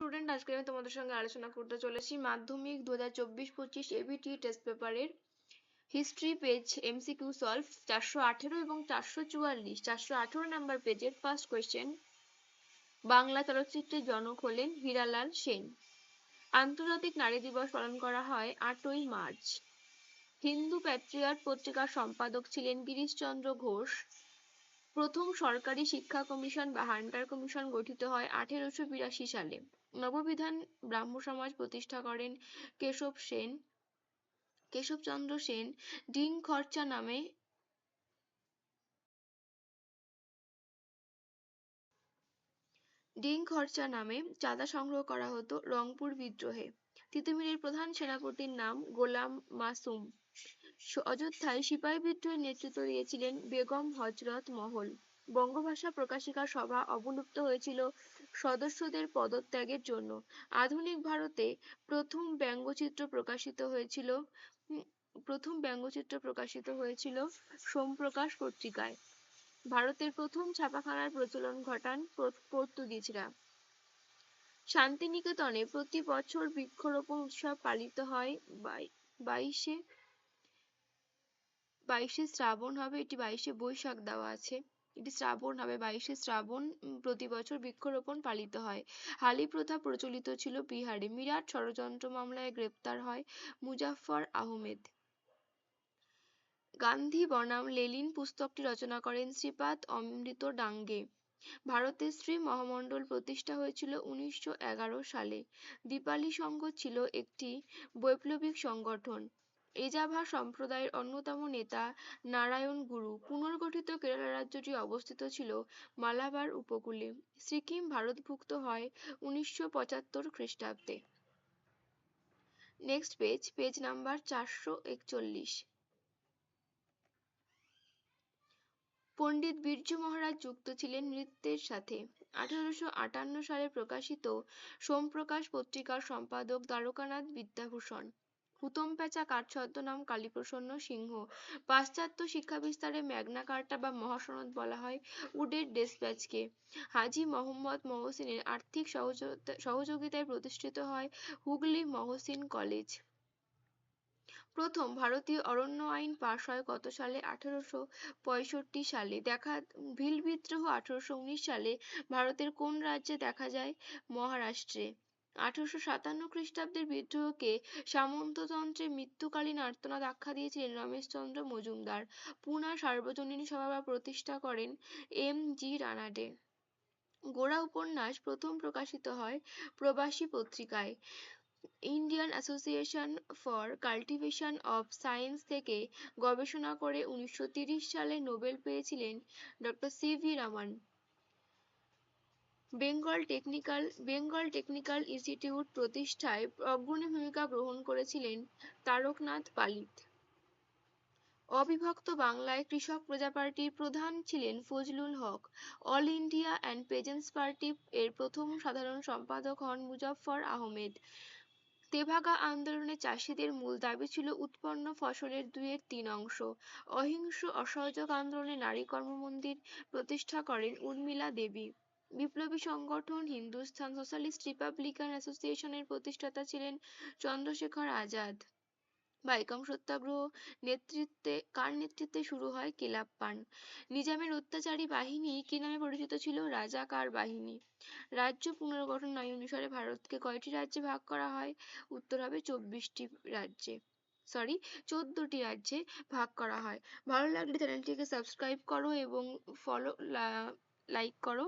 Student, আজকে আমি তোমাদের সঙ্গে আলোচনা করতে চলেছি মাধ্যমিক 2024-25 এবিটি টেস্ট পেপারের হিস্ট্রি পেজ এমসিকিউ সলভ 418 এবং 444। 418 নাম্বার পেজের ফার্স্ট কোয়েশ্চেন, বাংলা চলচ্চিত্রের জনক হলেন হীরালাল সেন। আন্তর্জাতিক নারী দিবস পালন করা হয় 8ই মার্চ। হিন্দু প্যাট্রিয়ট পত্রিকার সম্পাদক ছিলেন গিরিশচন্দ্র ঘোষ। প্রথম সরকারি শিক্ষা কমিশন বা হান্টার কমিশন গঠিত হয় 1882 সালে। নববিধান ব্রাহ্ম সমাজ প্রতিষ্ঠা করেন কেশবচন্দ্র সেন। ডিং খরচা নামে চাঁদা সংগ্রহ করা হতো রংপুর বিদ্রোহে। তিতুমিরের প্রধান সেনাপতির নাম গোলাম মাসুম। অযোধ্যায় সিপাহী বিদ্রোহের নেতৃত্ব দিয়েছিলেন বেগম হযরত মহল। বঙ্গভাষা প্রকাশিকা সভা অবলুপ্ত হয়েছিল সদস্যদের পদত্যাগের জন্য। আধুনিক ভারতে প্রথম ব্যঙ্গচিত্র প্রকাশিত হয়েছিল সোমপ্রকাশ পত্রিকায়। ভারতের প্রথম ছাপাখানার প্রচলন ঘটান পর্তুগিজরা। শান্তিনিকেতনে প্রতি বছর বৃক্ষরোপণ উৎসব পালিত হয় 22শে শ্রাবণ হবে, এটি 22শে বৈশাখ দেওয়া আছে, এটি শ্রাবণ হবে, 22শে শ্রাবণ প্রতি বছর বৃক্ষরোপণ পালিত হয়। হালি প্রথা প্রচলিত ছিল বিহারে। মিরাট ষড়যন্ত্র মামলায় গ্রেপ্তার হয় মুজাফফর আহমেদ। গান্ধী বনাম লেনিন পুস্তকটি রচনা করেন শ্রীপাদ অমৃত ডাঙ্গে। ভারতের শ্রী মহামণ্ডল প্রতিষ্ঠা হয়েছিল 1911 সালে। দীপালি সংঘ ছিল একটি বৈপ্লবিক সংগঠন। এজাভা সম্প্রদায়ের অন্যতম নেতা নারায়ণ গুরু। পুনর্গঠিত কেরালা রাজ্যটি অবস্থিত ছিল মালাবার উপকূলে। সিকিম ভারতভুক্ত হয় 1975 খ্রিস্টাব্দে। Next page number 441। পণ্ডিত বিরজু মহারাজ যুক্ত ছিলেন নৃত্যের সাথে। 1858 সালে প্রকাশিত সোমপ্রকাশ পত্রিকার সম্পাদক দ্বারকানাথ বিদ্যাভূষণ। হুতম প্যাঁচা কার ছদ্মনাম কালীপ্রসন্ন সিংহ। পাশ্চাত্য শিক্ষা বিস্তারে ম্যাগনা কার্টা বা মহাসনদ বলা হয় উডের ডেসপ্যাচকে। হাজী মোহাম্মদ মহসিনের আর্থিক সহযোগিতায় প্রতিষ্ঠিত হয় হুগলি মহসিন কলেজ। প্রথম ভারতীয় অরণ্য আইন পাশ হয় কত সালে? 1865 সালে। ভিল বিদ্রোহ 1819 সালে ভারতের কোন রাজ্যে দেখা যায়? মহারাষ্ট্রে। 1857 খ্রিস্টাব্দের বিদ্রোহকে সামন্ততন্ত্রের মৃত্যুকালীন আর্তনাদ আখ্যা দিয়েছিলেন রমেশচন্দ্র মজুমদার। পুনা সার্বজনীন সভা প্রতিষ্ঠা করেন এম.জি. রানাডে। গোরা উপন্যাস প্রথম প্রকাশিত হয় প্রবাসী পত্রিকায়। Indian association for cultivation of science থেকে গবেষণা করে 1930 সালে নোবেল পেয়েছিলেন doctor C V. Raman. Bengal technical institute প্রতিষ্ঠায় অগ্রণী ভূমিকা গ্রহণ করেছিলেন তারকনাথ পালিত। অবিভক্ত বাংলায় কৃষক প্রজা পার্টির প্রধান ছিলেন Fazlul Huq. All India and peasants party এর প্রথম সাধারণ সম্পাদক হন মুজাফফর আহমেদ। তেভাগা আন্দোলনে চাষিদের মূল দাবি ছিল উৎপন্ন ফসলের 2/3 অংশ। অহিংস অসহযোগ আন্দোলনে নারী কর্মমন্দির প্রতিষ্ঠা করেন উর্মিলা দেবী। বিপ্লবী সংগঠন হিন্দুস্তান সোশ্যালিস্ট রিপাবলিকান অ্যাসোসিয়েশনের প্রতিষ্ঠাতা ছিলেন চন্দ্রশেখর আজাদ। বাইকম সত্যাগ্রহ কার নেতৃত্বে শুরু হয়? কেলাপ্পান। নিজামের অত্যাচারী বাহিনী কি নামে পরিচিত ছিল? রাজাকার বাহিনী। রাজ্য পুনর্গঠন আইন অনুসারে ভারতকে কয়টি রাজ্যে ভাগ করা হয়? উত্তর হবে 14টি রাজ্যে ভাগ করা হয়। ভালো লাগলে চ্যানেলটিকে সাবস্ক্রাইব করো এবং লাইক করো।